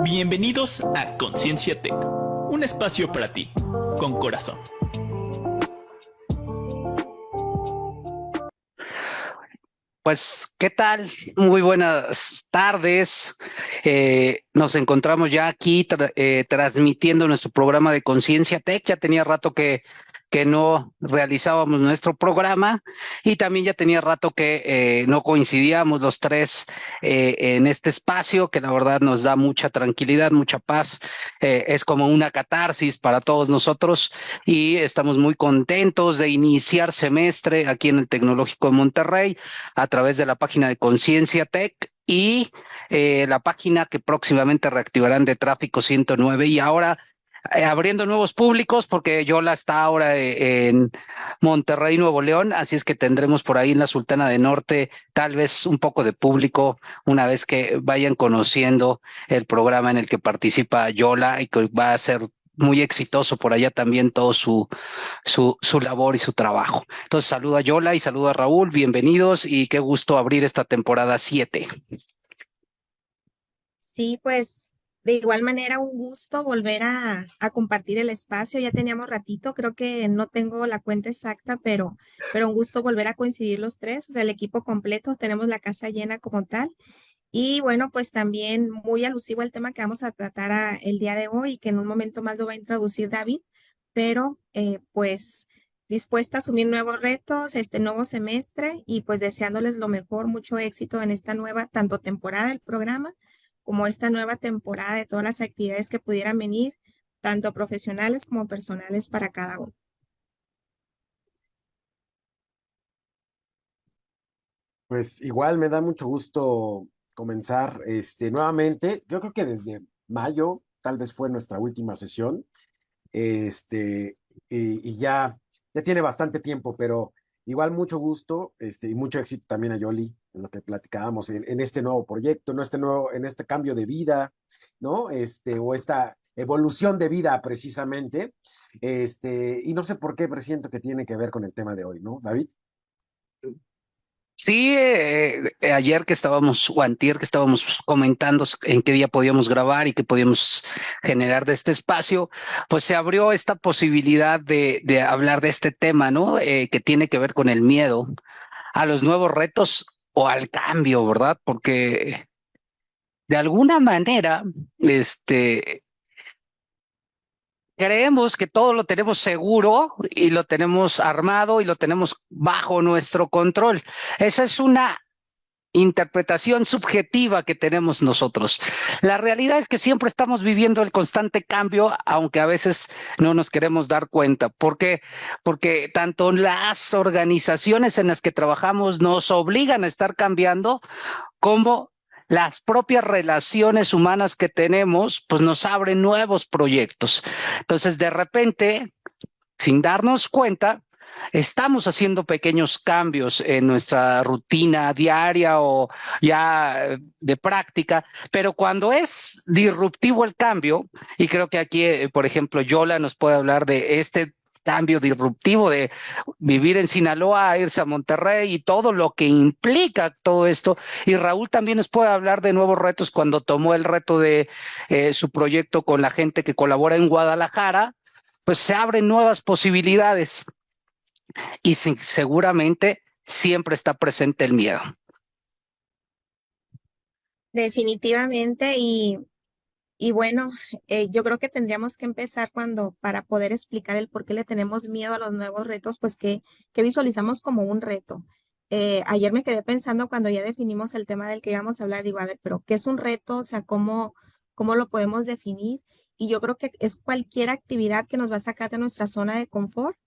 Bienvenidos a Conciencia Tech, un espacio para ti, con corazón. Pues, ¿qué tal? Muy buenas tardes. Nos encontramos ya aquí transmitiendo nuestro programa de Conciencia Tech. Ya tenía rato que no realizábamos nuestro programa y también ya tenía rato que no coincidíamos los tres en este espacio, que la verdad nos da mucha tranquilidad, mucha paz. Es como una catarsis para todos nosotros y estamos muy contentos de iniciar semestre aquí en el Tecnológico de Monterrey a través de la página de Conciencia Tech y la página que próximamente reactivarán de Tráfico 109 y ahora abriendo nuevos públicos porque Yola está ahora en Monterrey, Nuevo León, así es que tendremos por ahí en la Sultana de Norte tal vez un poco de público una vez que vayan conociendo el programa en el que participa Yola y que va a ser muy exitoso por allá también todo su labor y su trabajo. Entonces saludo a Yola y saludo a Raúl, bienvenidos y qué gusto abrir esta temporada 7. Sí, pues de igual manera un gusto volver a compartir el espacio. Ya teníamos ratito, creo que no tengo la cuenta exacta, pero un gusto volver a coincidir los tres, o sea, el equipo completo, tenemos la casa llena como tal. Y bueno, pues también muy alusivo al tema que vamos a tratar el día de hoy, que en un momento más lo va a introducir David, pero pues dispuesta a asumir nuevos retos, este nuevo semestre y pues deseándoles lo mejor, mucho éxito en esta nueva, tanto temporada del programa como esta nueva temporada de todas las actividades que pudieran venir, tanto profesionales como personales para cada uno. Pues igual me da mucho gusto comenzar nuevamente. Yo creo que desde mayo tal vez fue nuestra última sesión. Este, y ya tiene bastante tiempo, pero igual mucho gusto, y mucho éxito también a Yoli en lo que platicábamos en este nuevo proyecto, en este cambio de vida, ¿no? O esta evolución de vida precisamente. Y no sé por qué, pero siento que tiene que ver con el tema de hoy, ¿no, David? Sí, ayer que estábamos, o antier que estábamos comentando en qué día podíamos grabar y qué podíamos generar de este espacio, pues se abrió esta posibilidad de hablar de este tema, ¿no? Que tiene que ver con el miedo a los nuevos retos o al cambio, ¿verdad? Porque de alguna manera, creemos que todo lo tenemos seguro y lo tenemos armado y lo tenemos bajo nuestro control. Esa es una interpretación subjetiva que tenemos nosotros. La realidad es que siempre estamos viviendo el constante cambio, aunque a veces no nos queremos dar cuenta. ¿Por qué? Porque tanto las organizaciones en las que trabajamos nos obligan a estar cambiando, como las propias relaciones humanas que tenemos, pues nos abren nuevos proyectos. Entonces, de repente, sin darnos cuenta, estamos haciendo pequeños cambios en nuestra rutina diaria o ya de práctica, pero cuando es disruptivo el cambio, y creo que aquí, por ejemplo, Yola nos puede hablar de este cambio disruptivo de vivir en Sinaloa a irse a Monterrey y todo lo que implica todo esto. Y Raúl también nos puede hablar de nuevos retos cuando tomó el reto de su proyecto con la gente que colabora en Guadalajara, pues se abren nuevas posibilidades y seguramente siempre está presente el miedo. Definitivamente, y bueno, yo creo que tendríamos que empezar para poder explicar el por qué le tenemos miedo a los nuevos retos, pues que visualizamos como un reto. Ayer me quedé pensando cuando ya definimos el tema del que íbamos a hablar, digo, a ver, pero ¿qué es un reto? O sea, ¿cómo lo podemos definir? Y yo creo que es cualquier actividad que nos va a sacar de nuestra zona de confort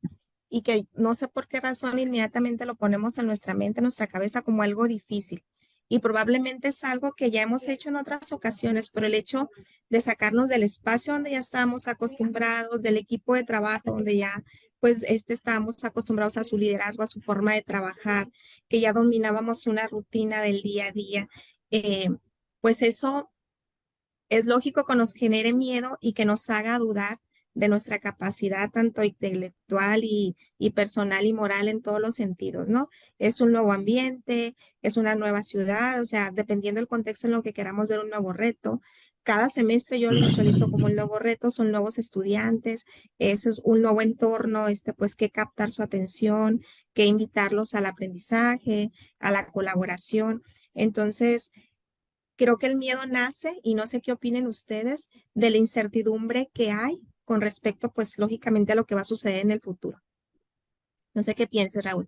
y que no sé por qué razón inmediatamente lo ponemos en nuestra mente, en nuestra cabeza como algo difícil. Y probablemente es algo que ya hemos hecho en otras ocasiones, pero el hecho de sacarnos del espacio donde ya estábamos acostumbrados, del equipo de trabajo donde ya pues estábamos acostumbrados a su liderazgo, a su forma de trabajar, que ya dominábamos una rutina del día a día, eh, pues eso es lógico que nos genere miedo y que nos haga dudar de nuestra capacidad tanto intelectual y personal y moral en todos los sentidos, ¿no? Es un nuevo ambiente, es una nueva ciudad, o sea, dependiendo del contexto en lo que queramos ver un nuevo reto. Cada semestre yo lo visualizo como un nuevo reto, son nuevos estudiantes, ese es un nuevo entorno, pues que captar su atención, que invitarlos al aprendizaje, a la colaboración. Entonces, creo que el miedo nace, y no sé qué opinen ustedes, de la incertidumbre que hay con respecto, pues, lógicamente a lo que va a suceder en el futuro. No sé qué pienses, Raúl.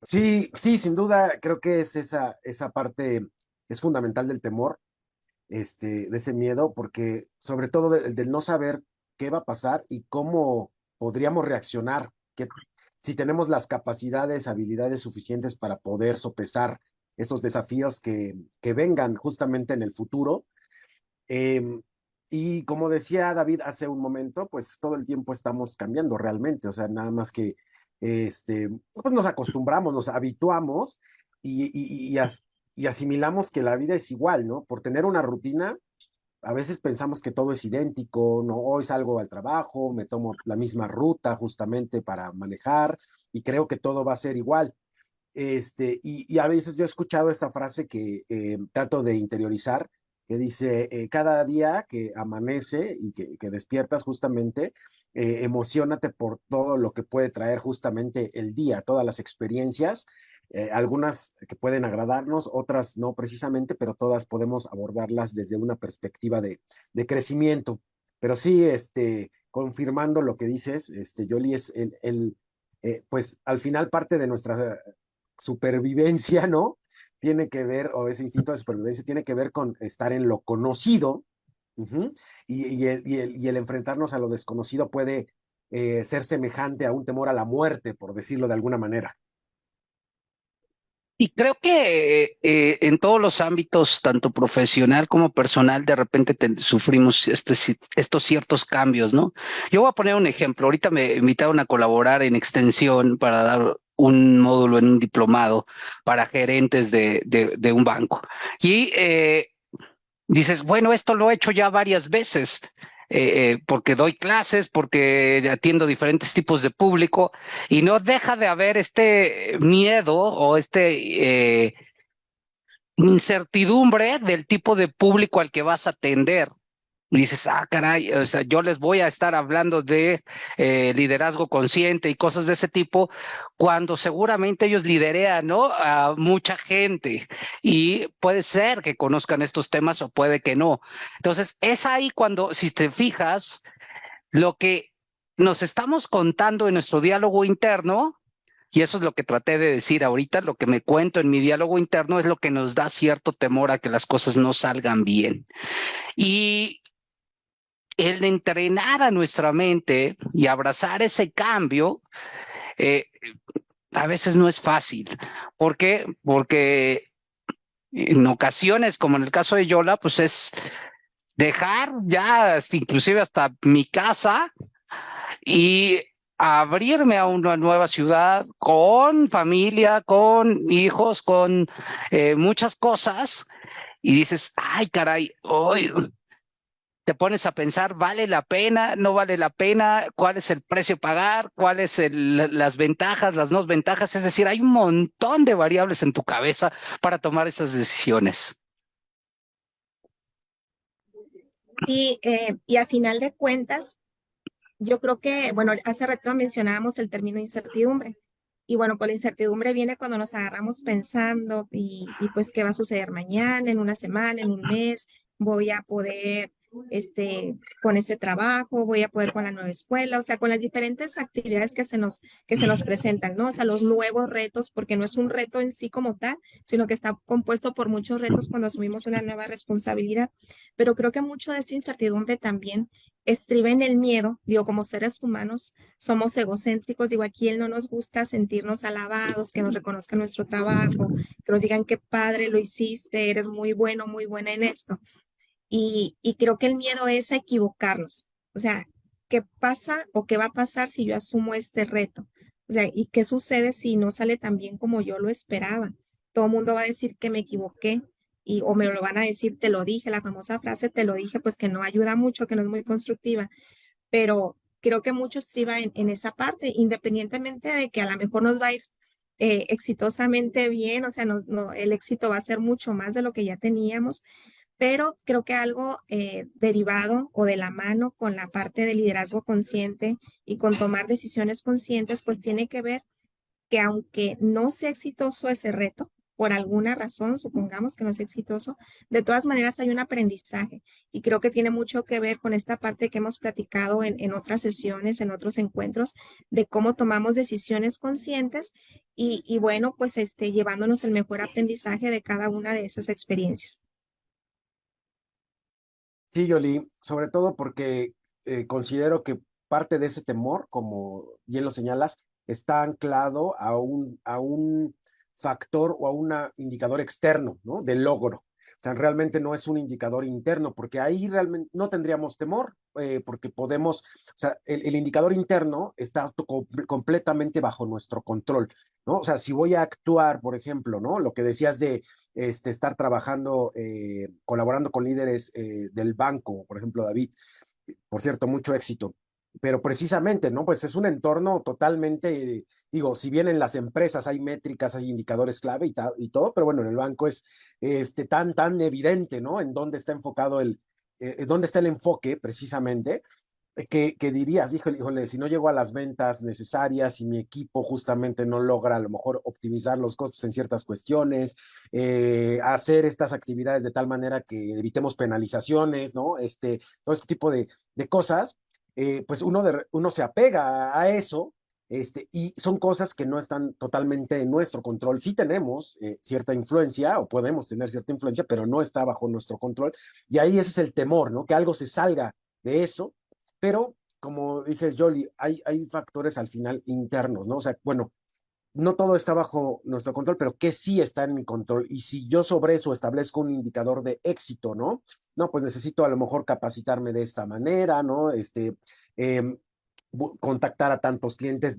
Sí, sí, sin duda, creo que es esa parte, es fundamental del temor, de ese miedo, porque sobre todo del no saber qué va a pasar y cómo podríamos reaccionar, que si tenemos las capacidades, habilidades suficientes para poder sopesar esos desafíos que vengan justamente en el futuro. Em, y como decía David hace un momento, pues todo el tiempo estamos cambiando realmente, o sea, nada más que pues nos acostumbramos, nos habituamos y, y, y, as- y asimilamos que la vida es igual, ¿no? Por tener una rutina, a veces pensamos que todo es idéntico, ¿no? Hoy salgo al trabajo, me tomo la misma ruta justamente para manejar y creo que todo va a ser igual. Y a veces yo he escuchado esta frase que trato de interiorizar, que dice, cada día que amanece y que despiertas justamente, emocionate por todo lo que puede traer justamente el día, todas las experiencias, algunas que pueden agradarnos, otras no precisamente, pero todas podemos abordarlas desde una perspectiva de crecimiento. Pero sí, confirmando lo que dices, Yoli, es pues al final parte de nuestra supervivencia, ¿no? Tiene que ver, o ese instinto de supervivencia tiene que ver con estar en lo conocido, uh-huh, y el enfrentarnos a lo desconocido puede ser semejante a un temor a la muerte, por decirlo de alguna manera. Y creo que en todos los ámbitos, tanto profesional como personal, de repente sufrimos estos ciertos cambios, ¿no? Yo voy a poner un ejemplo. Ahorita me invitaron a colaborar en extensión para dar un módulo en un diplomado para gerentes de un banco. Y dices, bueno, esto lo he hecho ya varias veces, porque doy clases, porque atiendo diferentes tipos de público, y no deja de haber este miedo o incertidumbre del tipo de público al que vas a atender. Y dices, ah, caray, o sea, yo les voy a estar hablando de liderazgo consciente y cosas de ese tipo, cuando seguramente ellos liderean, ¿no? A mucha gente y puede ser que conozcan estos temas o puede que no. Entonces, es ahí cuando, si te fijas, lo que nos estamos contando en nuestro diálogo interno, y eso es lo que traté de decir ahorita, lo que me cuento en mi diálogo interno es lo que nos da cierto temor a que las cosas no salgan bien. Y el entrenar a nuestra mente y abrazar ese cambio, eh, a veces no es fácil. ¿Por qué? Porque en ocasiones, como en el caso de Yola, pues es dejar ya inclusive hasta mi casa y abrirme a una nueva ciudad con familia, con hijos, con muchas cosas. Y dices, ay, caray, hoy te pones a pensar, ¿vale la pena? ¿No vale la pena? ¿Cuál es el precio a pagar? ¿Cuáles las ventajas, las no ventajas? Es decir, hay un montón de variables en tu cabeza para tomar esas decisiones. Y a final de cuentas, yo creo que, bueno, hace rato mencionábamos el término incertidumbre. Y bueno, pues la incertidumbre viene cuando nos agarramos pensando y pues qué va a suceder mañana, en una semana, en un mes, voy a poder, con ese trabajo, voy a poder con la nueva escuela, o sea, con las diferentes actividades que se nos presentan, ¿no? O sea, los nuevos retos, porque no es un reto en sí como tal, sino que está compuesto por muchos retos cuando asumimos una nueva responsabilidad. Pero creo que mucho de esa incertidumbre también estriba en el miedo, digo, como seres humanos somos egocéntricos, digo, aquí él no nos gusta sentirnos alabados, que nos reconozcan nuestro trabajo, que nos digan qué padre lo hiciste, eres muy bueno, muy buena en esto. Y creo que el miedo es a equivocarnos, o sea, ¿qué pasa o qué va a pasar si yo asumo este reto? O sea, ¿y qué sucede si no sale tan bien como yo lo esperaba? Todo el mundo va a decir que me equivoqué o me lo van a decir, te lo dije, la famosa frase, te lo dije, pues que no ayuda mucho, que no es muy constructiva, pero creo que mucho estriba en esa parte, independientemente de que a lo mejor nos va a ir exitosamente bien, o sea, el éxito va a ser mucho más de lo que ya teníamos, pero creo que algo derivado o de la mano con la parte de liderazgo consciente y con tomar decisiones conscientes, pues tiene que ver que aunque no sea exitoso ese reto, por alguna razón, supongamos que no sea exitoso, de todas maneras hay un aprendizaje y creo que tiene mucho que ver con esta parte que hemos platicado en otras sesiones, en otros encuentros, de cómo tomamos decisiones conscientes y bueno, pues llevándonos el mejor aprendizaje de cada una de esas experiencias. Sí, Yoli, sobre todo porque considero que parte de ese temor, como bien lo señalas, está anclado a un factor o a un indicador externo, ¿no? De logro. O sea, realmente no es un indicador interno, porque ahí realmente no tendríamos temor, porque podemos, o sea, el indicador interno está completamente bajo nuestro control, ¿no? O sea, si voy a actuar, por ejemplo, ¿no? Lo que decías de estar trabajando, colaborando con líderes del banco, por ejemplo, David, por cierto, mucho éxito. Pero precisamente, ¿no? Pues es un entorno totalmente, digo, si bien en las empresas hay métricas, hay indicadores clave y todo, pero bueno, en el banco es tan evidente, ¿no? En dónde está enfocado dónde está el enfoque precisamente, que dirías, híjole, si no llego a las ventas necesarias y mi equipo justamente no logra a lo mejor optimizar los costos en ciertas cuestiones, hacer estas actividades de tal manera que evitemos penalizaciones, ¿no? Todo este tipo de cosas, pues uno se apega a eso. Y son cosas que no están totalmente en nuestro control. Sí tenemos cierta influencia o podemos tener cierta influencia, pero no está bajo nuestro control. Y ahí ese es el temor, ¿no? Que algo se salga de eso, pero como dices, Jolly, hay factores al final internos, ¿no? O sea, bueno, no todo está bajo nuestro control, pero que sí está en mi control. Y si yo sobre eso establezco un indicador de éxito, ¿no? No, pues necesito a lo mejor capacitarme de esta manera, ¿no? Eh, contactar a tantos clientes,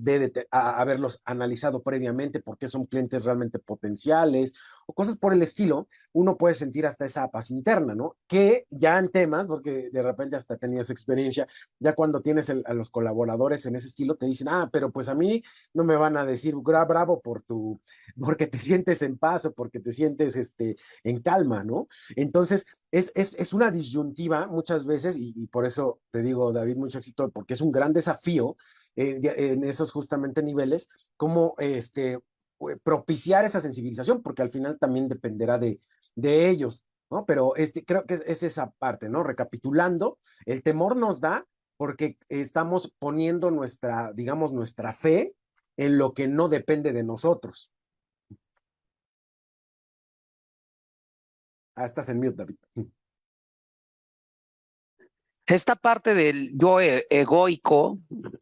haberlos analizado previamente porque son clientes realmente potenciales o cosas por el estilo, uno puede sentir hasta esa paz interna, ¿no? Que ya en temas, porque de repente hasta tenías experiencia, ya cuando tienes a los colaboradores en ese estilo, te dicen, pero pues a mí no me van a decir bravo porque te sientes en paz o porque te sientes en calma, ¿no? Entonces, es una disyuntiva muchas veces y por eso te digo, David, mucho éxito, porque es un gran desafío en esos justamente niveles, como propiciar esa sensibilización, porque al final también dependerá de ellos, ¿no? Pero creo que es esa parte, ¿no? Recapitulando, el temor nos da porque estamos poniendo digamos, nuestra fe en lo que no depende de nosotros. Estás en mute, David. Esta parte del yo egoico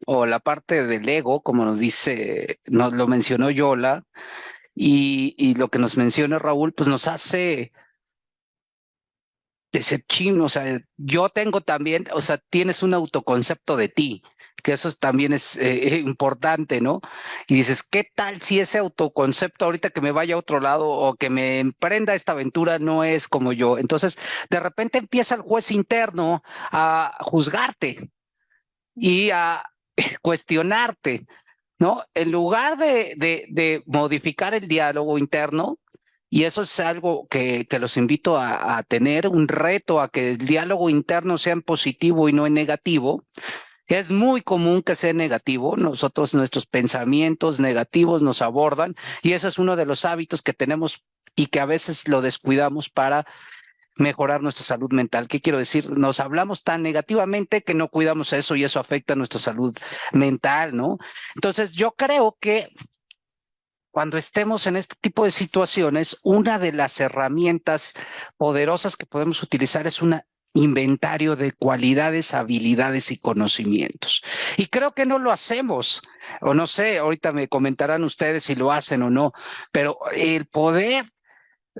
o la parte del ego, como nos lo mencionó Yola, y lo que nos menciona Raúl, pues nos hace de ser chino. O sea, yo tengo también, o sea, tienes un autoconcepto de ti, que eso también es importante, ¿no? Y dices, ¿qué tal si ese autoconcepto ahorita que me vaya a otro lado o que me emprenda esta aventura no es como yo? Entonces, de repente empieza el juez interno a juzgarte y a cuestionarte, ¿no? En lugar de modificar el diálogo interno, y eso es algo que los invito a tener, un reto a que el diálogo interno sea en positivo y no en negativo. Es muy común que sea negativo. Nuestros pensamientos negativos nos abordan y ese es uno de los hábitos que tenemos y que a veces lo descuidamos para mejorar nuestra salud mental. ¿Qué quiero decir? Nos hablamos tan negativamente que no cuidamos eso y eso afecta nuestra salud mental, ¿no? Entonces, yo creo que cuando estemos en este tipo de situaciones, una de las herramientas poderosas que podemos utilizar es un inventario de cualidades, habilidades y conocimientos. Y creo que no lo hacemos, o no sé, ahorita me comentarán ustedes si lo hacen o no, pero el poder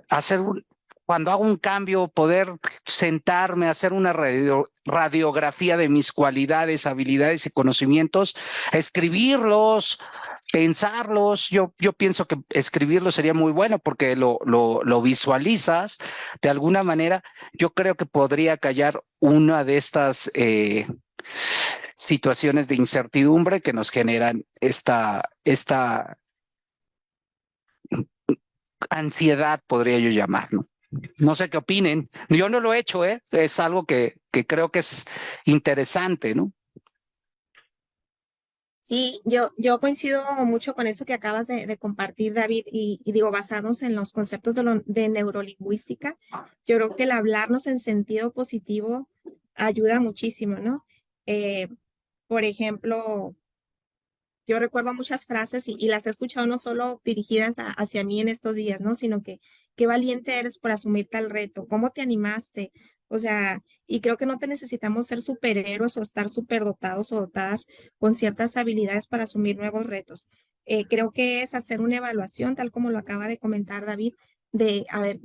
hacer cuando hago un cambio, poder sentarme, hacer una radiografía de mis cualidades, habilidades y conocimientos, escribirlos, pensarlos. Yo pienso que escribirlo sería muy bueno porque lo visualizas de alguna manera. Yo creo que podría callar una de estas situaciones de incertidumbre que nos generan esta ansiedad, podría yo llamar, ¿no? No sé qué opinen. Yo no lo he hecho, ¿eh? Es algo que creo que es interesante, ¿no? Sí, yo coincido mucho con eso que acabas de compartir, David, y digo, basados en los conceptos de neurolingüística, yo creo que el hablarnos en sentido positivo ayuda muchísimo, ¿no? Eh, por ejemplo, yo recuerdo muchas frases y las he escuchado no solo dirigidas hacia mí en estos días, ¿no? Sino que qué valiente eres por asumir tal reto, cómo te animaste. O sea, y creo que no te necesitamos ser superhéroes o estar superdotados o dotadas con ciertas habilidades para asumir nuevos retos. Creo que es hacer una evaluación, tal como lo acaba de comentar David, de, a ver,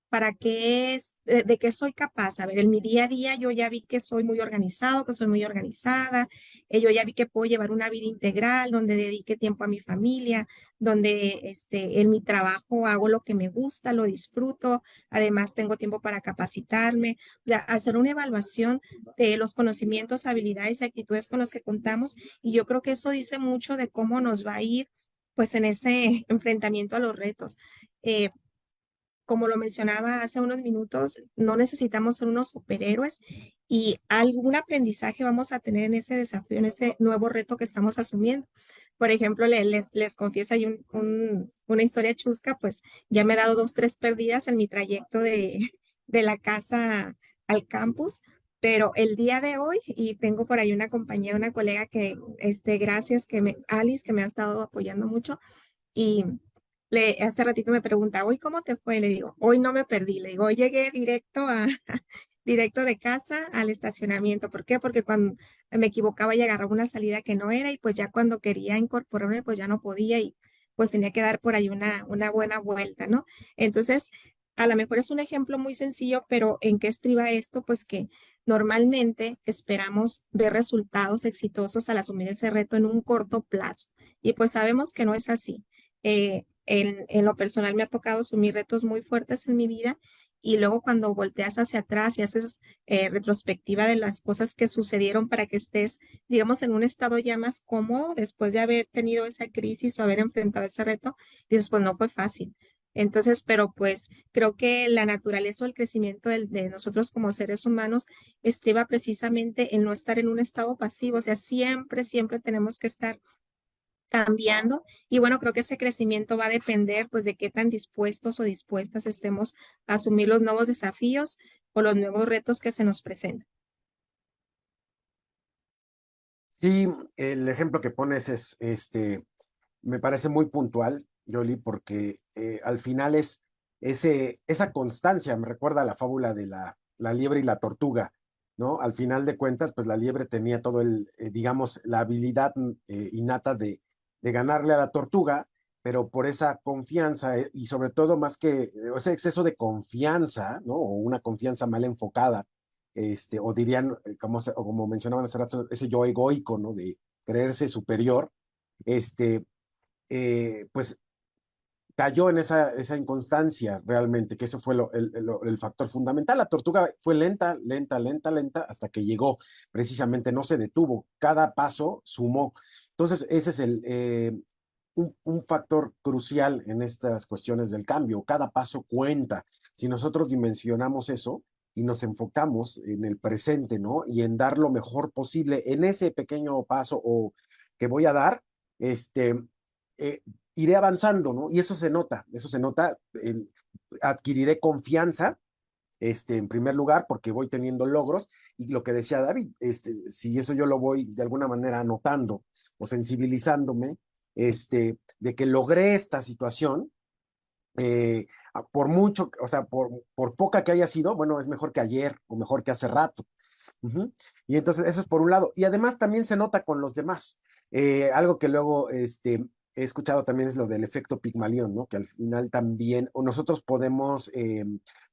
¿para qué es, de qué soy capaz? A ver, en mi día a día yo ya vi que soy muy organizado, que soy muy organizada, yo ya vi que puedo llevar una vida integral, donde dedique tiempo a mi familia, donde en mi trabajo hago lo que me gusta, lo disfruto, además tengo tiempo para capacitarme, o sea, hacer una evaluación de los conocimientos, habilidades y actitudes con los que contamos, y yo creo que eso dice mucho de cómo nos va a ir pues en ese enfrentamiento a los retos. Eh, como lo mencionaba hace unos minutos, no necesitamos ser unos superhéroes y algún aprendizaje vamos a tener en ese desafío, en ese nuevo reto que estamos asumiendo. Por ejemplo, les confieso, hay una historia chusca, pues ya me he dado dos, tres perdidas en mi trayecto de la casa al campus, pero el día de hoy, y tengo por ahí una compañera, una colega que, gracias, Alice, que me ha estado apoyando mucho, y hace ratito me pregunta, ¿hoy cómo te fue? Le digo, hoy no me perdí. Le digo, hoy llegué directo directo de casa al estacionamiento. ¿Por qué? Porque cuando me equivocaba y agarraba una salida que no era y pues ya cuando quería incorporarme pues ya no podía y pues tenía que dar por ahí una buena vuelta, ¿no? Entonces, a lo mejor es un ejemplo muy sencillo, pero ¿en qué estriba esto? Pues que normalmente esperamos ver resultados exitosos al asumir ese reto en un corto plazo y pues sabemos que no es así. En lo personal me ha tocado asumir retos muy fuertes en mi vida y luego cuando volteas hacia atrás y haces retrospectiva de las cosas que sucedieron para que estés, digamos, en un estado ya más cómodo después de haber tenido esa crisis o haber enfrentado ese reto, dices, pues no fue fácil. Entonces, pero pues creo que la naturaleza o el crecimiento de nosotros como seres humanos estriba precisamente en no estar en un estado pasivo, o sea, siempre, siempre tenemos que estar cambiando y bueno, creo que ese crecimiento va a depender pues de qué tan dispuestos o dispuestas estemos a asumir los nuevos desafíos o los nuevos retos que se nos presentan. Sí, el ejemplo que pones es, me parece muy puntual, Yoli, porque al final es esa constancia, me recuerda a la fábula de la liebre y la tortuga, ¿no? Al final de cuentas, pues la liebre tenía todo digamos, la habilidad innata de ganarle a la tortuga, pero por esa confianza y sobre todo más que ese exceso de confianza, ¿no? O una confianza mal enfocada, o dirían, o como mencionaban hace rato, ese yo egoico, ¿no? De creerse superior, este, pues cayó en esa inconstancia realmente, que eso fue el factor fundamental. La tortuga fue lenta, lenta, lenta, lenta, hasta que llegó, precisamente no se detuvo, cada paso sumó. Entonces, ese es un factor crucial en estas cuestiones del cambio, cada paso cuenta. Si nosotros dimensionamos eso y nos enfocamos en el presente, ¿no? Y en dar lo mejor posible en ese pequeño paso o que voy a dar, este, eh, iré avanzando, ¿no? Y eso se nota, adquiriré confianza, en primer lugar, porque voy teniendo logros, y lo que decía David, si eso yo lo voy de alguna manera anotando o sensibilizándome, de que logré esta situación, por mucho, o sea, por poca que haya sido, bueno, es mejor que ayer o mejor que hace rato. Ujú. Y entonces eso es por un lado. Y además también se nota con los demás. Algo que luego he escuchado también es lo del efecto Pigmalión, ¿no? Que al final también, o nosotros podemos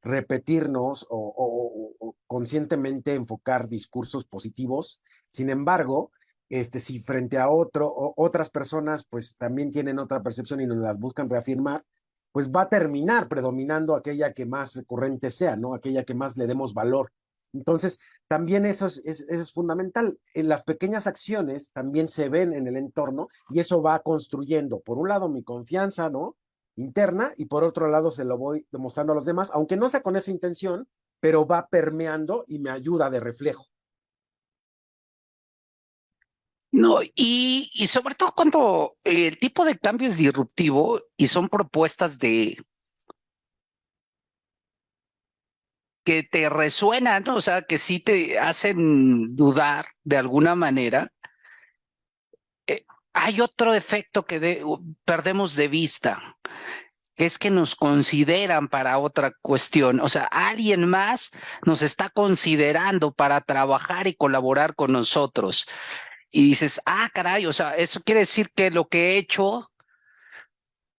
repetirnos o conscientemente enfocar discursos positivos. Sin embargo, si frente a otras personas, pues también tienen otra percepción y nos las buscan reafirmar, pues va a terminar predominando aquella que más recurrente sea, ¿no? Aquella que más le demos valor. Entonces, también eso es fundamental. En las pequeñas acciones también se ven en el entorno y eso va construyendo, por un lado, mi confianza, ¿no? Interna, y por otro lado se lo voy demostrando a los demás, aunque no sea con esa intención, pero va permeando y me ayuda de reflejo. No, y sobre todo cuando el tipo de cambio es disruptivo y son propuestas que te resuenan, ¿no? O sea, que sí te hacen dudar de alguna manera. eh, Hay otro efecto que perdemos de vista, que es que nos consideran para otra cuestión. O sea, alguien más nos está considerando para trabajar y colaborar con nosotros. Y dices, ah, caray, o sea, eso quiere decir que lo que he hecho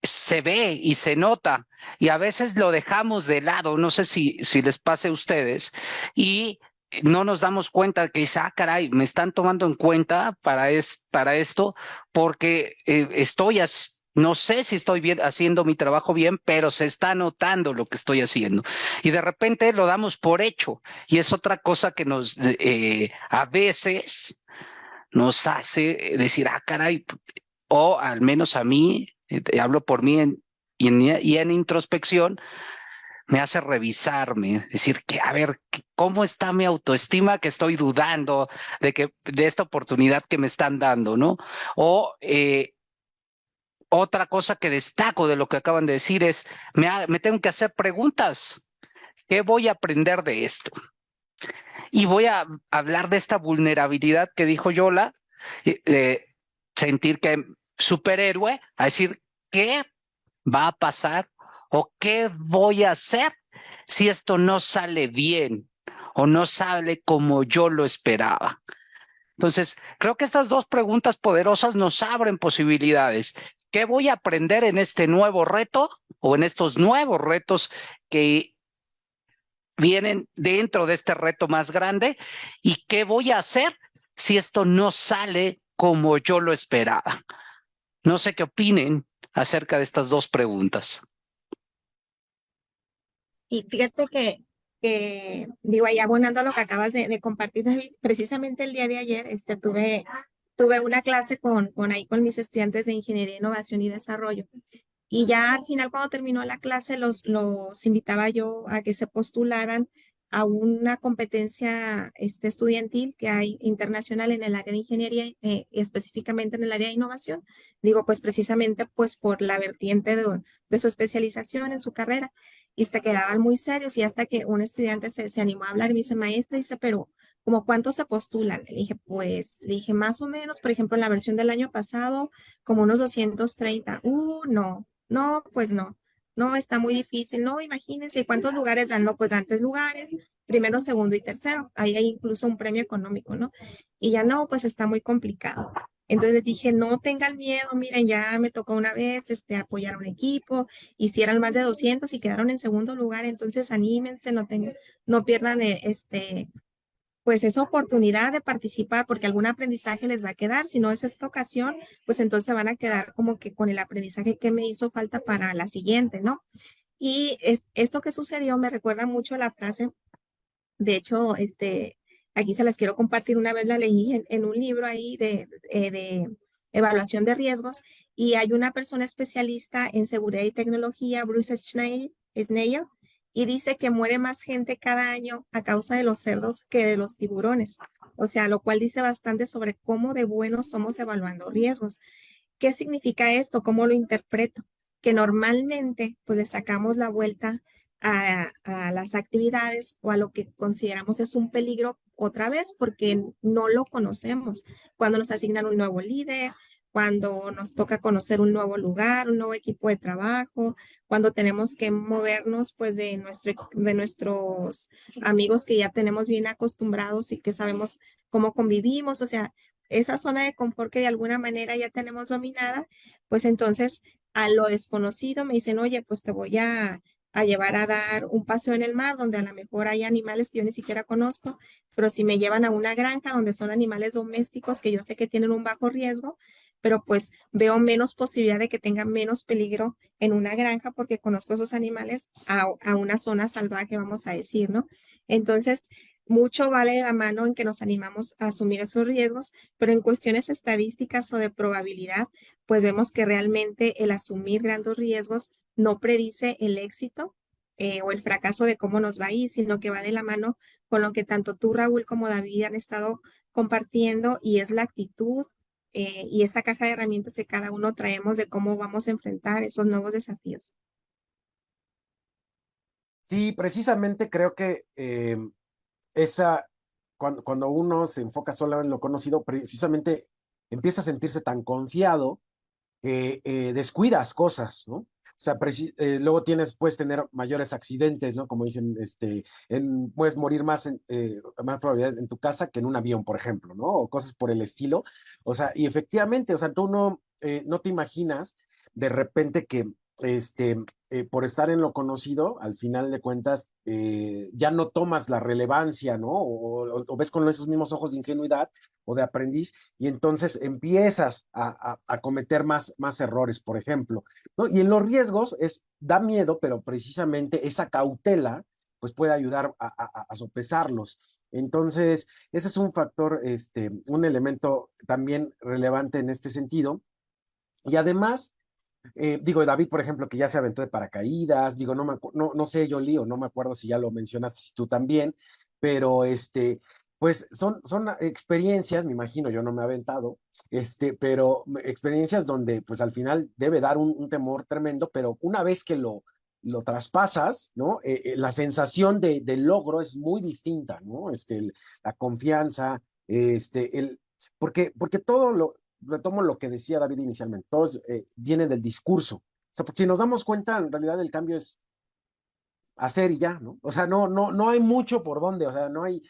se ve y se nota, y a veces lo dejamos de lado, no sé si les pase a ustedes, y no nos damos cuenta que dice, ah, caray, me están tomando en cuenta para esto, porque no sé si estoy bien, haciendo mi trabajo bien, pero se está notando lo que estoy haciendo. Y de repente lo damos por hecho, y es otra cosa que a veces nos hace decir, ah, caray, o al menos a mí, hablo por mí y en introspección, me hace revisarme, decir que, a ver, ¿cómo está mi autoestima que estoy dudando de esta oportunidad que me están dando, ¿no? O otra cosa que destaco de lo que acaban de decir es, me tengo que hacer preguntas. ¿Qué voy a aprender de esto? Y voy a hablar de esta vulnerabilidad que dijo Yola, de sentir que superhéroe, a decir, ¿qué va a pasar o qué voy a hacer si esto no sale bien o no sale como yo lo esperaba? Entonces, creo que estas dos preguntas poderosas nos abren posibilidades. ¿Qué voy a aprender en este nuevo reto o en estos nuevos retos que vienen dentro de este reto más grande? ¿Y qué voy a hacer si esto no sale como yo lo esperaba? No sé qué opinen acerca de estas dos preguntas. Y fíjate digo, ahí abonando a lo que acabas de compartir, David, precisamente el día de ayer tuve una clase con mis estudiantes de Ingeniería, Innovación y Desarrollo. Y ya al final, cuando terminó la clase, los invitaba yo a que se postularan a una competencia estudiantil que hay internacional en el área de ingeniería, específicamente en el área de innovación. Digo, pues precisamente pues por la vertiente de su especialización en su carrera. Y se quedaban muy serios y hasta que un estudiante se animó a hablar y me dice, maestra, dice, pero ¿como cuántos se postulan? Le dije, más o menos, por ejemplo, en la versión del año pasado, como unos 230. No. No, pues no, no, está muy difícil. No, imagínense cuántos lugares dan. No, pues dan 3 lugares, primero, segundo y tercero. Ahí hay incluso un premio económico, ¿no? Y ya no, pues está muy complicado. Entonces les dije, no tengan miedo, miren, ya me tocó una vez apoyar a un equipo, hicieron más de 200 y quedaron en segundo lugar, entonces anímense, no pierdan pues esa oportunidad de participar porque algún aprendizaje les va a quedar. Si no es esta ocasión, pues entonces van a quedar como que con el aprendizaje que me hizo falta para la siguiente, ¿no? Y esto que sucedió me recuerda mucho a la frase, de hecho, aquí se las quiero compartir, una vez la leí en un libro ahí de evaluación de riesgos y hay una persona especialista en seguridad y tecnología, Bruce Schneier, y dice que muere más gente cada año a causa de los cerdos que de los tiburones. O sea, lo cual dice bastante sobre cómo de buenos somos evaluando riesgos. ¿Qué significa esto? ¿Cómo lo interpreto? Que normalmente pues le sacamos la vuelta a las actividades o a lo que consideramos es un peligro otra vez porque no lo conocemos. Cuando nos asignan un nuevo líder, cuando nos toca conocer un nuevo lugar, un nuevo equipo de trabajo, cuando tenemos que movernos pues de nuestros amigos que ya tenemos bien acostumbrados y que sabemos cómo convivimos, o sea, esa zona de confort que de alguna manera ya tenemos dominada, pues entonces a lo desconocido me dicen, oye, pues te voy a llevar a dar un paseo en el mar donde a lo mejor hay animales que yo ni siquiera conozco, pero si me llevan a una granja donde son animales domésticos que yo sé que tienen un bajo riesgo, pero pues veo menos posibilidad de que tengan menos peligro en una granja porque conozco esos animales a una zona salvaje, vamos a decir, ¿no? Entonces, mucho vale de la mano en que nos animamos a asumir esos riesgos, pero en cuestiones estadísticas o de probabilidad, pues vemos que realmente el asumir grandes riesgos no predice el éxito o el fracaso de cómo nos va a ir, sino que va de la mano con lo que tanto tú, Raúl, como David han estado compartiendo y es la actitud y esa caja de herramientas que cada uno traemos de cómo vamos a enfrentar esos nuevos desafíos. Sí, precisamente creo que esa, cuando uno se enfoca solo en lo conocido, precisamente empieza a sentirse tan confiado que descuidas cosas, ¿no? O sea, luego puedes tener mayores accidentes, ¿no? Como dicen, puedes morir más probabilidad en tu casa que en un avión, por ejemplo, ¿no? O cosas por el estilo. O sea, y efectivamente, o sea, tú no te imaginas de repente que este, por estar en lo conocido, al final de cuentas, ya no tomas la relevancia, ¿no? O ves con esos mismos ojos de ingenuidad o de aprendiz, y entonces empiezas a cometer más errores, por ejemplo, ¿no? Y en los riesgos da miedo, pero precisamente esa cautela, pues puede ayudar a sopesarlos. Entonces, ese es un factor, un elemento también relevante en este sentido. Y además, digo, David, por ejemplo, que ya se aventó de paracaídas, digo, no sé, yo lío, no me acuerdo si ya lo mencionaste, si tú también, pero pues son experiencias, me imagino, yo no me he aventado, pero experiencias donde pues al final debe dar un temor tremendo, pero una vez que lo traspasas, ¿no? La sensación del logro es muy distinta, ¿no? La confianza, porque retomo lo que decía David inicialmente, todos viene del discurso. O sea, porque si nos damos cuenta, en realidad el cambio es hacer y ya, ¿no? O sea, no hay mucho por dónde, o sea, no hay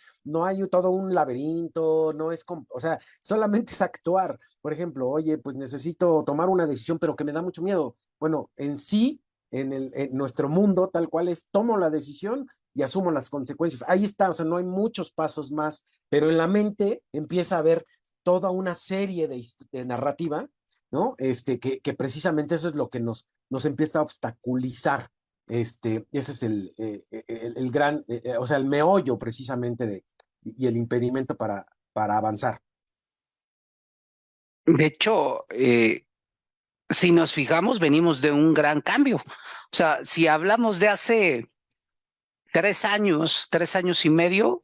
todo un laberinto, o sea, solamente es actuar. Por ejemplo, oye, pues necesito tomar una decisión, pero que me da mucho miedo. Bueno, en sí, en nuestro mundo, tal cual es, tomo la decisión y asumo las consecuencias. Ahí está, o sea, no hay muchos pasos más, pero en la mente empieza a haber toda una serie de narrativa, ¿no? Que precisamente eso es lo que nos empieza a obstaculizar. Ese es el gran, o sea, el meollo precisamente y el impedimento para avanzar. De hecho, si nos fijamos, venimos de un gran cambio. O sea, si hablamos de hace 3 años, 3 años y medio,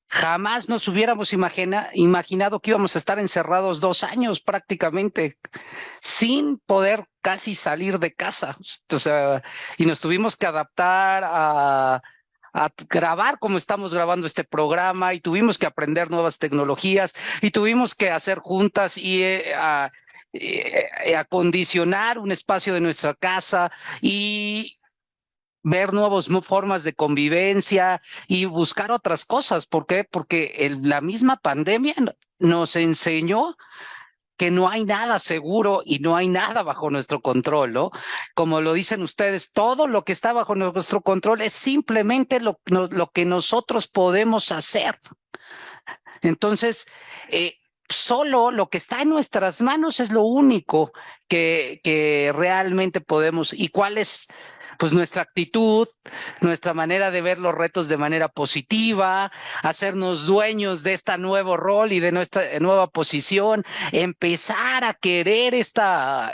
jamás nos hubiéramos imaginado que íbamos a estar encerrados 2 años prácticamente, sin poder casi salir de casa. O sea, y nos tuvimos que adaptar a grabar como estamos grabando este programa y tuvimos que aprender nuevas tecnologías y tuvimos que hacer juntas y acondicionar un espacio de nuestra casa y ver nuevas formas de convivencia y buscar otras cosas. ¿Por qué? Porque la misma pandemia nos enseñó que no hay nada seguro y no hay nada bajo nuestro control, ¿no? Como lo dicen ustedes, todo lo que está bajo nuestro control es simplemente lo que nosotros podemos hacer. Entonces, solo lo que está en nuestras manos es lo único que realmente podemos. ¿Y cuál es? Pues nuestra actitud, nuestra manera de ver los retos de manera positiva, hacernos dueños de este nuevo rol y de nuestra nueva posición, empezar a querer esta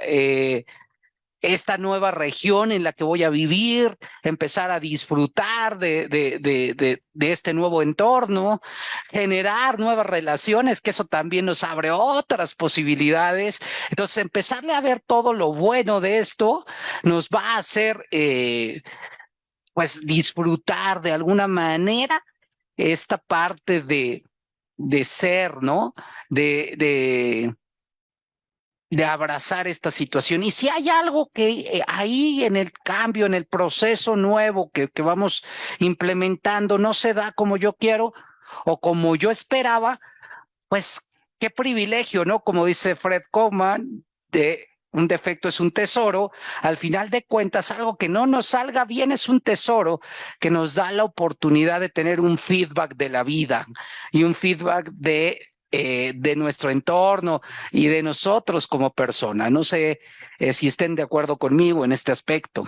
nueva región en la que voy a vivir, empezar a disfrutar de este nuevo entorno, generar nuevas relaciones, que eso también nos abre otras posibilidades. Entonces, empezarle a ver todo lo bueno de esto nos va a hacer, pues, disfrutar de alguna manera esta parte de ser, ¿no? De abrazar esta situación. Y si hay algo que ahí en el cambio, en el proceso nuevo que vamos implementando, no se da como yo quiero o como yo esperaba, pues qué privilegio, ¿no? Como dice Fred Kaufman, de un defecto es un tesoro. Al final de cuentas, algo que no nos salga bien es un tesoro que nos da la oportunidad de tener un feedback de la vida y un feedback de nuestro entorno y de nosotros como persona. No sé si estén de acuerdo conmigo en este aspecto.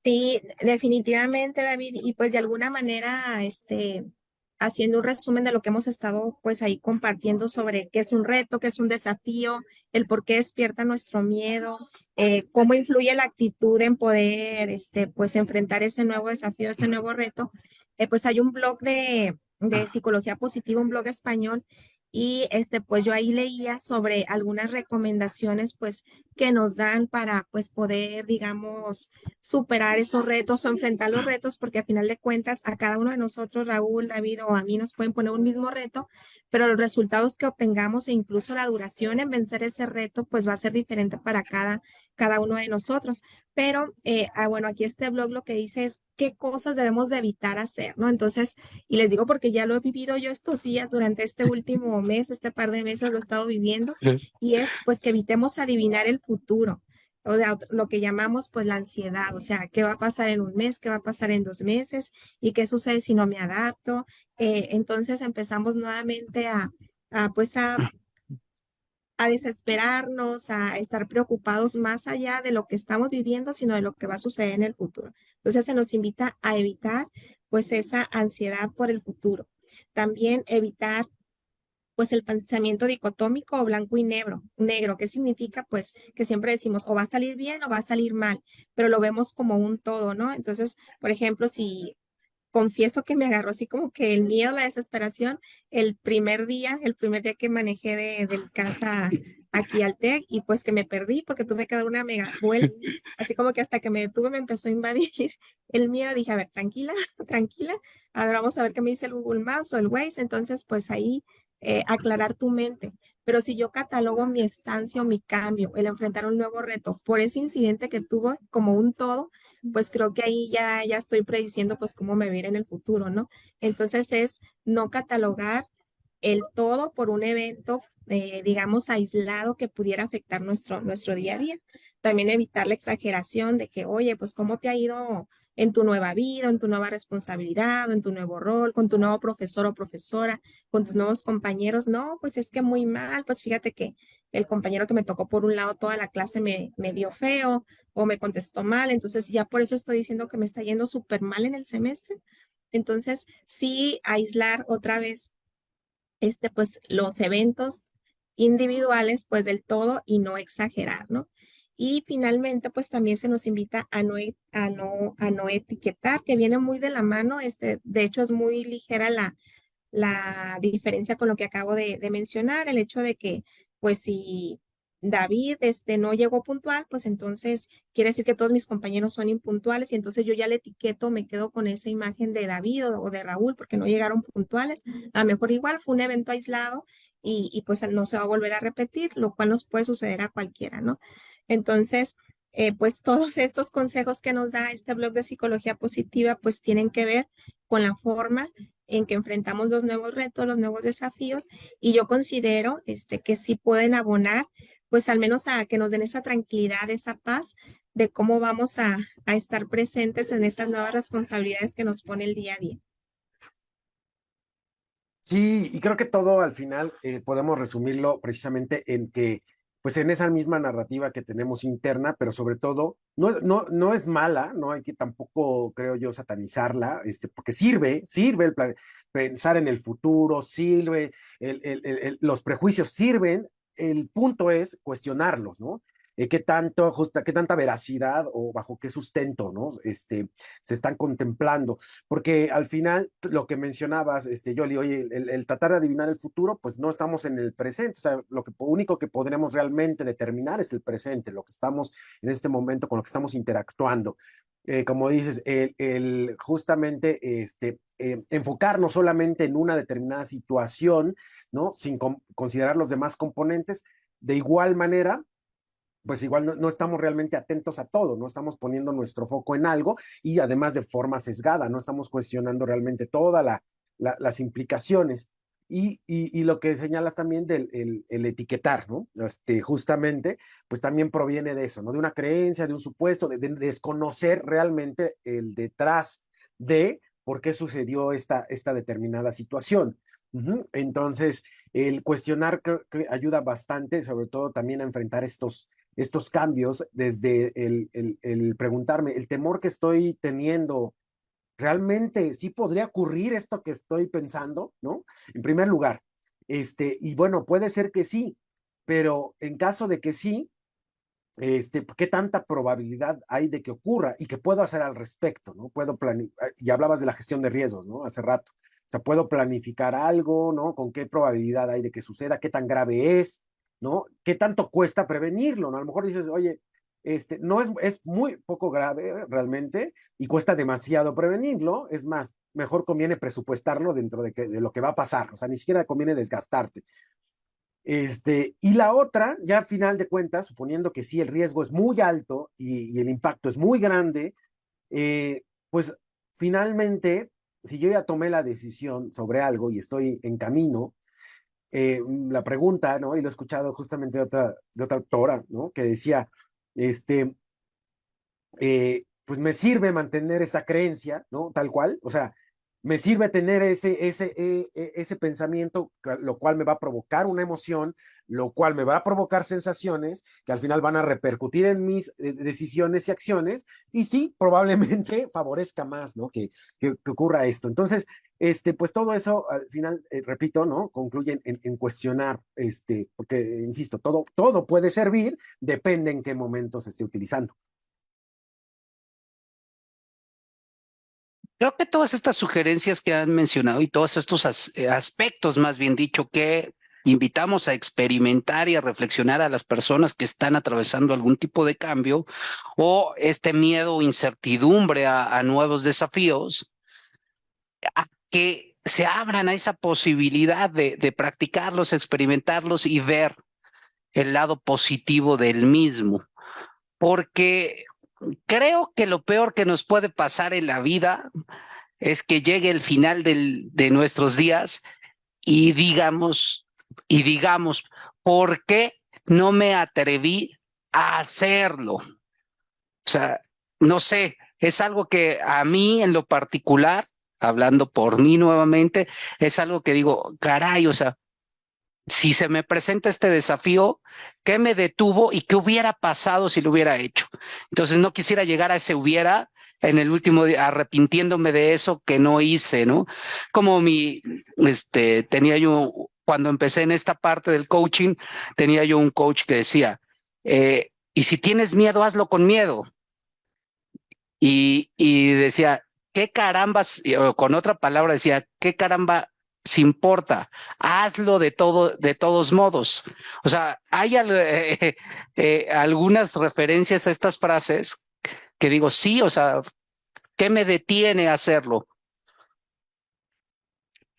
Sí, definitivamente, David, y pues de alguna manera, haciendo un resumen de lo que hemos estado pues ahí compartiendo sobre qué es un reto, qué es un desafío, el por qué despierta nuestro miedo, cómo influye la actitud en poder, pues enfrentar ese nuevo desafío, ese nuevo reto. Pues hay un blog de psicología positiva, un blog español, y pues yo ahí leía sobre algunas recomendaciones pues que nos dan para pues poder, digamos, superar esos retos o enfrentar los retos, porque a final de cuentas a cada uno de nosotros, Raúl, David o a mí nos pueden poner un mismo reto, pero los resultados que obtengamos e incluso la duración en vencer ese reto, pues va a ser diferente para cada uno de nosotros. Pero bueno, aquí este blog lo que dice es qué cosas debemos de evitar hacer, ¿no? Entonces, y les digo porque ya lo he vivido yo estos días, durante este último mes, este par de meses lo he estado viviendo, y es pues que evitemos adivinar el futuro. O sea, lo que llamamos pues la ansiedad, o sea, qué va a pasar en un mes, qué va a pasar en 2 meses y qué sucede si no me adapto. Entonces empezamos nuevamente pues a desesperarnos, a estar preocupados más allá de lo que estamos viviendo, sino de lo que va a suceder en el futuro. Entonces se nos invita a evitar pues esa ansiedad por el futuro. También evitar pues el pensamiento dicotómico o blanco y negro, ¿qué significa? Pues que siempre decimos o va a salir bien o va a salir mal, pero lo vemos como un todo, ¿no? Entonces, por ejemplo, si confieso que me agarró así como que el miedo, la desesperación, el primer día que manejé de mi casa aquí al TEC y pues que me perdí porque tuve que dar una mega vuelta, así como que hasta que me detuve me empezó a invadir el miedo, dije, a ver, tranquila, tranquila, a ver, vamos a ver qué me dice el Google Maps o el Waze, entonces pues ahí aclarar tu mente. Pero si yo catalogo mi estancia o mi cambio, el enfrentar un nuevo reto por ese incidente que tuvo como un todo, pues creo que ahí ya estoy prediciendo pues cómo me veré en el futuro, ¿no? Entonces es no catalogar el todo por un evento, digamos, aislado que pudiera afectar nuestro día a día. También evitar la exageración de que, oye, pues cómo te ha ido en tu nueva vida, en tu nueva responsabilidad, en tu nuevo rol, con tu nuevo profesor o profesora, con tus nuevos compañeros. No, pues es que muy mal, pues fíjate que el compañero que me tocó por un lado toda la clase me vio feo o me contestó mal, entonces ya por eso estoy diciendo que me está yendo súper mal en el semestre. Entonces, sí, aislar otra vez pues los eventos individuales pues del todo y no exagerar, ¿no? Y finalmente pues también se nos invita a no etiquetar, que viene muy de la mano, de hecho es muy ligera la diferencia con lo que acabo de mencionar, el hecho de que, pues si David no llegó puntual, pues entonces quiere decir que todos mis compañeros son impuntuales y entonces yo ya le etiqueto, me quedo con esa imagen de David o de Raúl porque no llegaron puntuales. A lo mejor igual fue un evento aislado y pues no se va a volver a repetir, lo cual nos puede suceder a cualquiera, ¿no? Entonces, pues todos estos consejos que nos da este blog de psicología positiva, pues tienen que ver con la forma en que enfrentamos los nuevos retos, los nuevos desafíos, y yo considero que sí pueden abonar, pues al menos a que nos den esa tranquilidad, esa paz de cómo vamos a estar presentes en estas nuevas responsabilidades que nos pone el día a día. Sí, y creo que todo al final podemos resumirlo precisamente en que, pues en esa misma narrativa que tenemos interna, pero sobre todo, no es mala, no hay que tampoco, creo yo, satanizarla, porque sirve pensar en el futuro, sirve, los prejuicios sirven, el punto es cuestionarlos, ¿no? Qué tanta veracidad o bajo qué sustento, ¿no? Se están contemplando. Porque al final, lo que mencionabas, Yoli, oye, el tratar de adivinar el futuro, pues no estamos en el presente. O sea, único que podremos realmente determinar es el presente, lo que estamos en este momento, con lo que estamos interactuando. Como dices, justamente enfocarnos solamente en una determinada situación, ¿no? Sin considerar los demás componentes. De igual manera, pues igual no estamos realmente atentos a todo, no estamos poniendo nuestro foco en algo y además de forma sesgada, no estamos cuestionando realmente todas las implicaciones. Y lo que señalas también del el etiquetar, ¿no? Justamente, pues también proviene de eso, ¿no? De una creencia, de un supuesto, de desconocer realmente el detrás de por qué sucedió esta determinada situación. Entonces, el cuestionar creo que ayuda bastante, sobre todo también a enfrentar estos cambios desde el preguntarme, el temor que estoy teniendo, ¿realmente sí podría ocurrir esto que estoy pensando? ¿No? En primer lugar, y bueno, puede ser que sí, pero en caso de que sí, ¿qué tanta probabilidad hay de que ocurra y qué puedo hacer al respecto? ¿No? Puedo planificar, y hablabas de la gestión de riesgos, ¿no? Hace rato. O sea, puedo planificar algo, ¿no? ¿Con qué probabilidad hay de que suceda? ¿Qué tan grave es? ¿No? ¿Qué tanto cuesta prevenirlo? ¿No? A lo mejor dices, oye, no es muy poco grave realmente y cuesta demasiado prevenirlo. Es más, mejor conviene presupuestarlo dentro de lo que va a pasar. O sea, ni siquiera conviene desgastarte. Y la otra, ya a final de cuentas, suponiendo que sí, el riesgo es muy alto y el impacto es muy grande, pues finalmente, si yo ya tomé la decisión sobre algo y estoy en camino, la pregunta, ¿no? Y lo he escuchado justamente de otra autora, ¿no? Que decía, este, pues me sirve mantener esa creencia, ¿no? Tal cual, o sea, me sirve tener ese pensamiento, lo cual me va a provocar una emoción, lo cual me va a provocar sensaciones que al final van a repercutir en mis decisiones y acciones, y sí, probablemente favorezca más, ¿no? Que ocurra esto. Entonces, pues todo eso al final, repito, ¿no? Concluye en cuestionar, porque, insisto, todo puede servir, depende en qué momento se esté utilizando. Creo que todas estas sugerencias que han mencionado y todos estos aspectos, más bien dicho, que invitamos a experimentar y a reflexionar a las personas que están atravesando algún tipo de cambio o este miedo o incertidumbre a nuevos desafíos, a que se abran a esa posibilidad de practicarlos, experimentarlos y ver el lado positivo del mismo. Porque creo que lo peor que nos puede pasar en la vida es que llegue el final de nuestros días y digamos, ¿por qué no me atreví a hacerlo? O sea, no sé, es algo que a mí en lo particular, hablando por mí nuevamente, es algo que digo, caray, o sea, si se me presenta este desafío, ¿qué me detuvo y qué hubiera pasado si lo hubiera hecho? Entonces no quisiera llegar a ese hubiera en el último día arrepintiéndome de eso que no hice, ¿no? Como tenía yo, cuando empecé en esta parte del coaching, tenía yo un coach que decía, y si tienes miedo, hazlo con miedo. Y decía, ¿qué carambas? O con otra palabra decía, ¿qué caramba se importa? Hazlo de todos modos. O sea, hay algunas referencias a estas frases que digo, sí, o sea, ¿qué me detiene a hacerlo?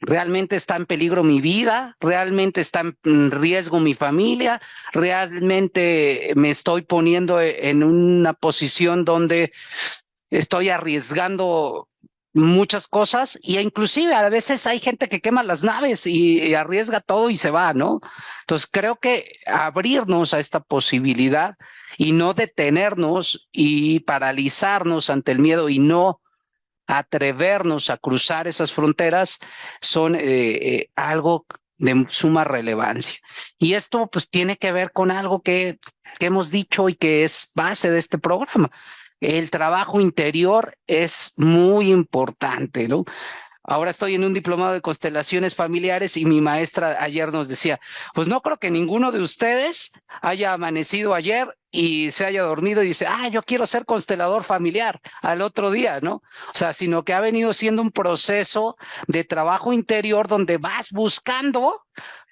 ¿Realmente está en peligro mi vida? ¿Realmente está en riesgo mi familia? ¿Realmente me estoy poniendo en una posición donde estoy arriesgando muchas cosas y inclusive a veces hay gente que quema las naves y arriesga todo y se va, ¿no? Entonces creo que abrirnos a esta posibilidad y no detenernos y paralizarnos ante el miedo y no atrevernos a cruzar esas fronteras son algo de suma relevancia. Y esto pues tiene que ver con algo que hemos dicho y que es base de este programa. El trabajo interior es muy importante, ¿no? Ahora estoy en un diplomado de constelaciones familiares y mi maestra ayer nos decía, pues no creo que ninguno de ustedes haya amanecido ayer y se haya dormido y dice, yo quiero ser constelador familiar al otro día, ¿no? O sea, sino que ha venido siendo un proceso de trabajo interior donde vas buscando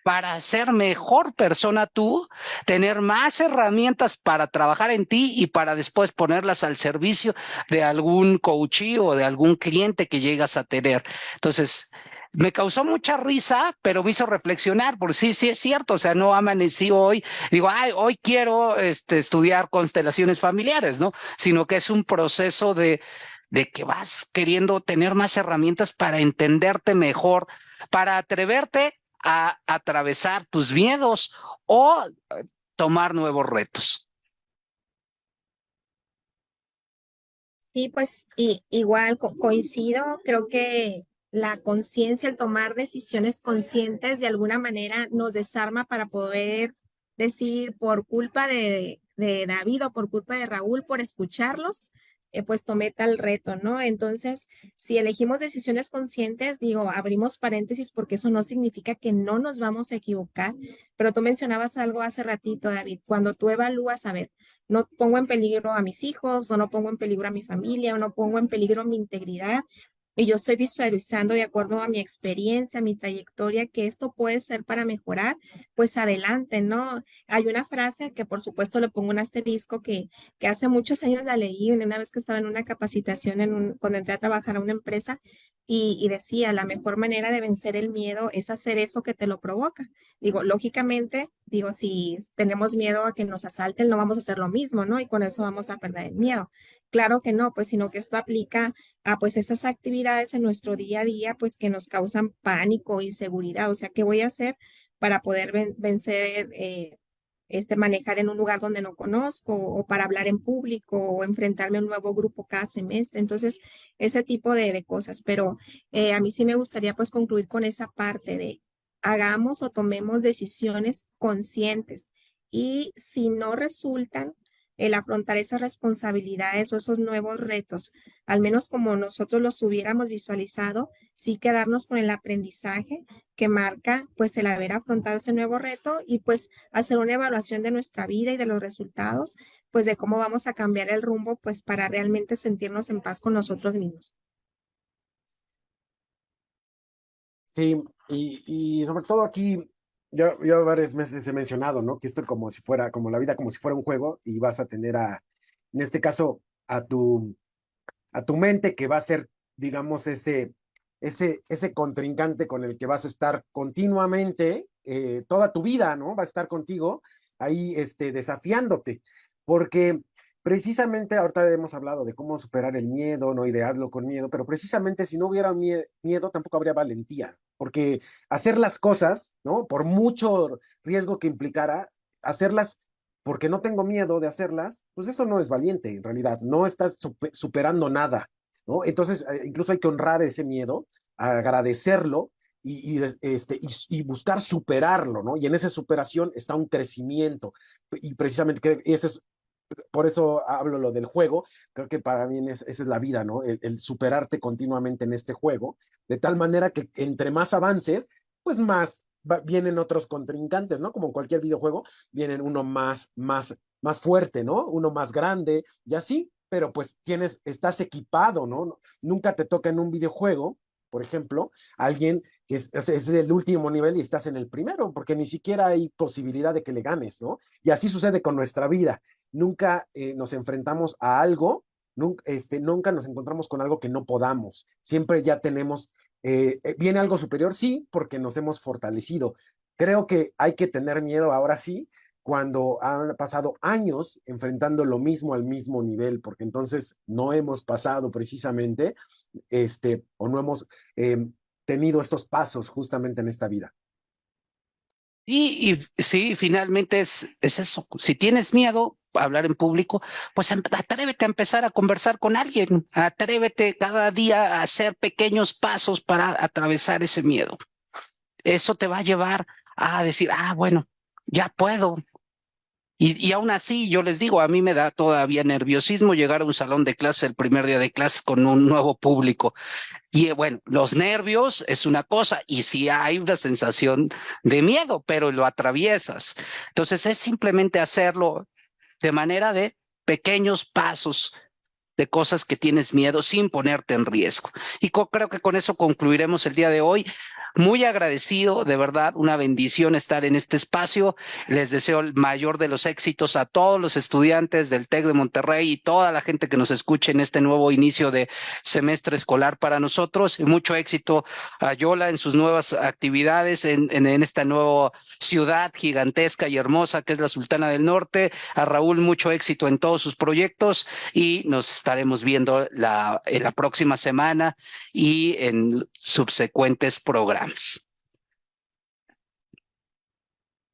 para ser mejor persona tú, tener más herramientas para trabajar en ti y para después ponerlas al servicio de algún coachee o de algún cliente que llegas a tener. Entonces, me causó mucha risa, pero me hizo reflexionar, porque sí, sí es cierto, o sea, no amanecí hoy, digo, hoy quiero estudiar constelaciones familiares, ¿no? Sino que es un proceso de que vas queriendo tener más herramientas para entenderte mejor, para atreverte a atravesar tus miedos o tomar nuevos retos. Sí, pues igual coincido, creo que la conciencia, el tomar decisiones conscientes de alguna manera nos desarma para poder decir por culpa de de David o por culpa de Raúl por escucharlos, pues tomé tal reto, ¿no? Entonces, si elegimos decisiones conscientes, digo, abrimos paréntesis porque eso no significa que no nos vamos a equivocar, pero tú mencionabas algo hace ratito, David, cuando tú evalúas, a ver, no pongo en peligro a mis hijos, o no pongo en peligro a mi familia, o no pongo en peligro mi integridad, y yo estoy visualizando de acuerdo a mi experiencia, a mi trayectoria, que esto puede ser para mejorar, pues adelante, ¿no? Hay una frase que por supuesto le pongo un asterisco que hace muchos años la leí, una vez que estaba en una capacitación cuando entré a trabajar a una empresa y decía, la mejor manera de vencer el miedo es hacer eso que te lo provoca. Digo, lógicamente, digo, si tenemos miedo a que nos asalten, no vamos a hacer lo mismo, ¿no? Y con eso vamos a perder el miedo. Claro que no, pues sino que esto aplica a pues esas actividades en nuestro día a día, pues que nos causan pánico, inseguridad. O sea, ¿qué voy a hacer para poder vencer, manejar en un lugar donde no conozco o para hablar en público o enfrentarme a un nuevo grupo cada semestre? Entonces, ese tipo de cosas. Pero a mí sí me gustaría pues concluir con esa parte de hagamos o tomemos decisiones conscientes y si no resultan el afrontar esas responsabilidades o esos nuevos retos, al menos como nosotros los hubiéramos visualizado, sí quedarnos con el aprendizaje que marca pues el haber afrontado ese nuevo reto y pues hacer una evaluación de nuestra vida y de los resultados, pues de cómo vamos a cambiar el rumbo pues para realmente sentirnos en paz con nosotros mismos. Sí, y sobre todo aquí, yo varias veces he mencionado, ¿no? Que esto como si fuera, como la vida, como si fuera un juego y vas a tener en este caso, a tu mente que va a ser, digamos, ese contrincante con el que vas a estar continuamente, toda tu vida, ¿no? Va a estar contigo ahí, desafiándote, porque precisamente ahorita hemos hablado de cómo superar el miedo, ¿no? Y de hazlo con miedo, pero precisamente si no hubiera miedo, tampoco habría valentía, porque hacer las cosas, ¿no? Por mucho riesgo que implicara, hacerlas porque no tengo miedo de hacerlas, pues eso no es valiente, en realidad, no estás superando nada, ¿no? Entonces, incluso hay que honrar ese miedo, agradecerlo y buscar superarlo, ¿no? Y en esa superación está un crecimiento, y precisamente ese es, por eso hablo lo del juego, creo que para mí esa es la vida, ¿no? El superarte continuamente en este juego, de tal manera que entre más avances, pues más vienen otros contrincantes, ¿no? Como en cualquier videojuego, vienen uno más fuerte, ¿no? Uno más grande, y así, pero pues estás equipado, ¿no? Nunca te toca en un videojuego, por ejemplo, alguien que es el último nivel y estás en el primero, porque ni siquiera hay posibilidad de que le ganes, ¿no? Y así sucede con nuestra vida. Nunca nos enfrentamos a algo, nunca nos encontramos con algo que no podamos. Siempre ya tenemos, viene algo superior, sí, porque nos hemos fortalecido. Creo que hay que tener miedo ahora sí, cuando han pasado años enfrentando lo mismo al mismo nivel, porque entonces no hemos pasado precisamente, o no hemos tenido estos pasos justamente en esta vida. Y sí, finalmente es eso. Si tienes miedo a hablar en público, pues atrévete a empezar a conversar con alguien. Atrévete cada día a hacer pequeños pasos para atravesar ese miedo. Eso te va a llevar a decir, bueno, ya puedo. Y aún así, yo les digo, a mí me da todavía nerviosismo llegar a un salón de clases el primer día de clases con un nuevo público. Y bueno, los nervios es una cosa y sí hay una sensación de miedo, pero lo atraviesas. Entonces es simplemente hacerlo de manera de pequeños pasos de cosas que tienes miedo sin ponerte en riesgo. Y creo que con eso concluiremos el día de hoy. Muy agradecido, de verdad, una bendición estar en este espacio. Les deseo el mayor de los éxitos a todos los estudiantes del TEC de Monterrey y toda la gente que nos escuche en este nuevo inicio de semestre escolar para nosotros. Y mucho éxito a Yola en sus nuevas actividades en esta nueva ciudad gigantesca y hermosa que es la Sultana del Norte. A Raúl, mucho éxito en todos sus proyectos y nos estaremos viendo en la próxima semana y en subsecuentes programas.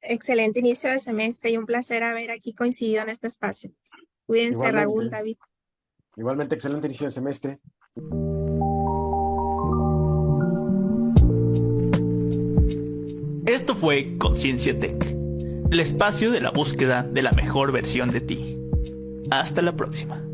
Excelente inicio de semestre y un placer haber aquí coincidido en este espacio. Cuídense, Igualmente, Raúl, David. Igualmente, excelente inicio de semestre. Esto fue Conciencia Tech. el espacio de la búsqueda de la mejor versión de ti. Hasta la próxima.